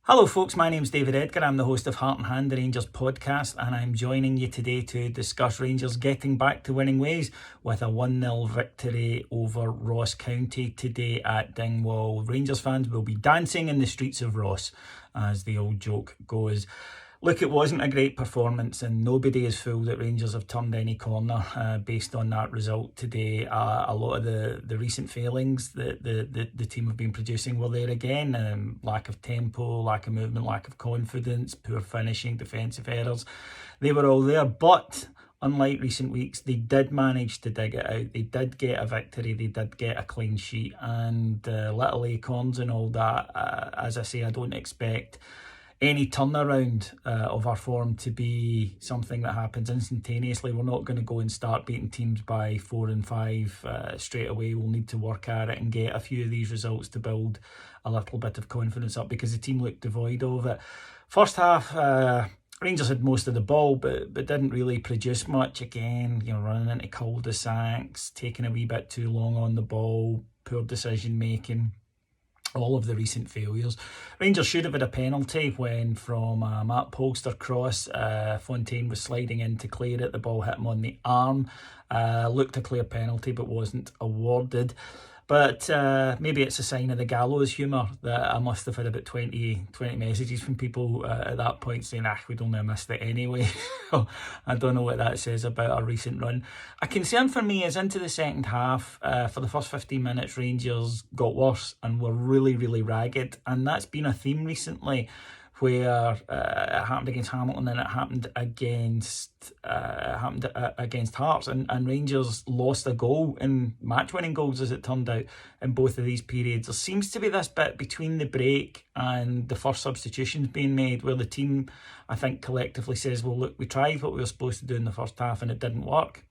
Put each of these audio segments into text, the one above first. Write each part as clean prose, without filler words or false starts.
Hello folks, my name's David Edgar. I'm the host of Heart and Hand, the Rangers podcast, and I'm joining you today to discuss Rangers getting back to winning ways with a 1-0 victory over Ross County today at Dingwall. Rangers fans will be dancing in the streets of Ross, as the old joke goes. Look, it wasn't a great performance, and nobody is fooled that Rangers have turned any corner based on that result today. A lot of the recent failings that the team have been producing were there again. Lack of tempo, lack of movement, lack of confidence, poor finishing, defensive errors. They were all there, but unlike recent weeks, they did manage to dig it out. They did get a victory. They did get a clean sheet, and little acorns and all that. As I say, I don't expect any turnaround of our form to be something that happens instantaneously. We're not going to go and start beating teams by 4 and 5 straight away. We'll need to work at it and get a few of these results to build a little bit of confidence up, because the team looked devoid of it. First half, Rangers had most of the ball, but didn't really produce much. Again, running into cul-de-sacs, taking a wee bit too long on the ball, poor decision making. All of the recent failures. Rangers should have had a penalty when, from a Matt Polster cross, Fontaine was sliding in to clear it. The ball hit him on the arm. Looked a clear penalty, but wasn't awarded. But maybe it's a sign of the gallows humour that I must have had about 20 messages from people at that point saying, we'd only have missed it anyway. I don't know what that says about our recent run. A concern for me is into the second half. For the first 15 minutes, Rangers got worse and were really, really ragged. And that's been a theme recently, where it happened against Hamilton and it happened against Hearts, and Rangers lost a goal in match-winning goals, as it turned out, in both of these periods. There seems to be this bit between the break and the first substitutions being made where the team, I think, collectively says, well, look, we tried what we were supposed to do in the first half and it didn't work.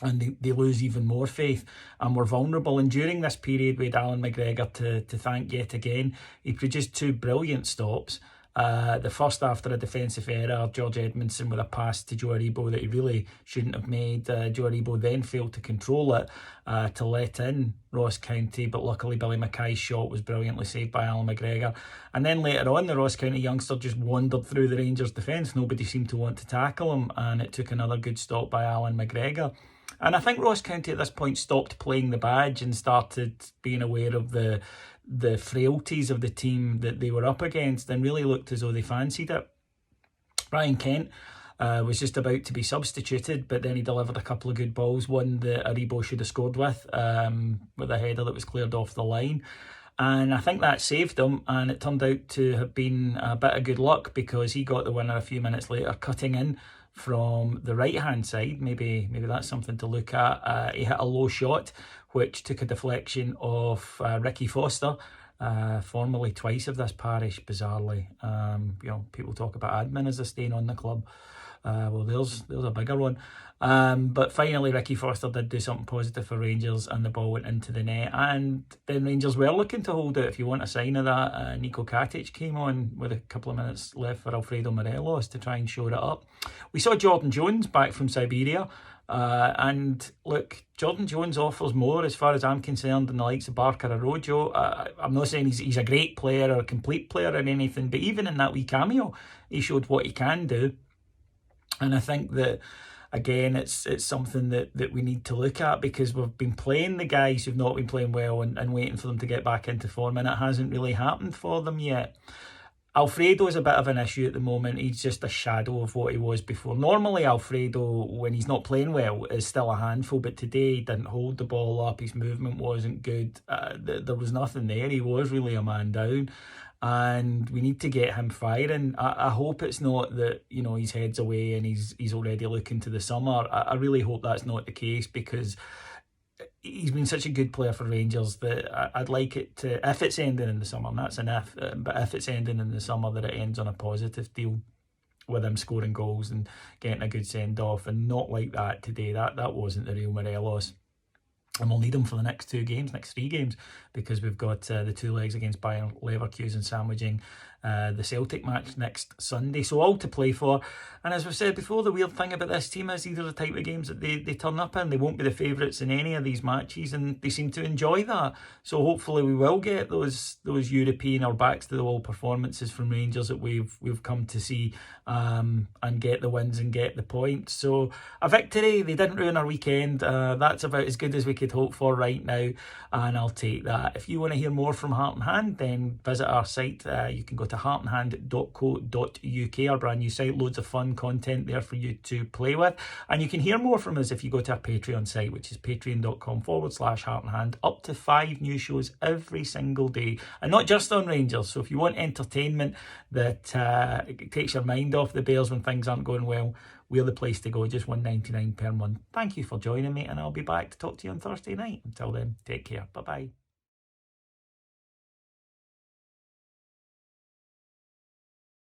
And they lose even more faith, and we're vulnerable. And during this period, we had Alan McGregor to thank yet again. He produced 2 brilliant stops. The first after a defensive error, George Edmondson with a pass to Joe Aribo that he really shouldn't have made. Joe Aribo then failed to control it to let in Ross County, but luckily Billy Mackay's shot was brilliantly saved by Alan McGregor. And then later on, the Ross County youngster just wandered through the Rangers defence. Nobody seemed to want to tackle him, and it took another good stop by Alan McGregor. And I think Ross County at this point stopped playing the badge and started being aware of the frailties of the team that they were up against, and really looked as though they fancied it. Ryan Kent was just about to be substituted, but then he delivered a couple of good balls, one that Aribo should have scored with a header that was cleared off the line. And I think that saved him, and it turned out to have been a bit of good luck, because he got the winner a few minutes later, cutting in from the right-hand side. Maybe that's something to look at. He hit a low shot, which took a deflection of Ricky Foster, formerly twice of this parish, bizarrely. People talk about admin as a stain on the club. Well, there's a bigger one. But finally, Ricky Foster did do something positive for Rangers, and the ball went into the net. And then Rangers were looking to hold it. If you want a sign of that, Nico Katic came on with a couple of minutes left for Alfredo Morelos to try and shore it up. We saw Jordan Jones back from Siberia. And look, Jordan Jones offers more as far as I'm concerned than the likes of Barker or Rojo. I'm not saying he's a great player or a complete player or anything, but even in that wee cameo, he showed what he can do. And I think that, again, it's something that we need to look at, because we've been playing the guys who've not been playing well and waiting for them to get back into form, and it hasn't really happened for them yet. Alfredo is a bit of an issue at the moment. He's just a shadow of what he was before. Normally, Alfredo, when he's not playing well, is still a handful, but today he didn't hold the ball up. His movement wasn't good. There was nothing there. He was really a man down. And we need to get him firing. I hope it's not that, his head's away and he's already looking to the summer. I really hope that's not the case, because he's been such a good player for Rangers that I'd like it to, if it's ending in the summer, and that's an if, but if it's ending in the summer, that it ends on a positive deal with him scoring goals and getting a good send-off, and not like that today. That wasn't the real Morelos. And we'll need him for the next 3 games, because we've got the 2 legs against Bayern Leverkusen sandwiching the Celtic match next Sunday. So all to play for. And as we've said before, the weird thing about this team is these are the type of games that they turn up in. They won't be the favourites in any of these matches, and they seem to enjoy that. So hopefully we will get those European or backs to the wall performances from Rangers that we've come to see, and get the wins and get the points. So a victory, they didn't ruin our weekend. That's about as good as we could hope for right now, and I'll take that. If you want to hear more from Heart and Hand, then visit our site. You can go to heartandhand.co.uk, our brand new site. Loads of fun content there for you to play with, and you can hear more from us if you go to our Patreon site, which is patreon.com/heartandhand. Up to 5 new shows every single day, and not just on Rangers. So if you want entertainment that takes your mind off the Bears when things aren't going well, we're the place to go. Just $1.99 per month. Thank you for joining me, and I'll be back to talk to you on Thursday night. Until then, take care. Bye bye.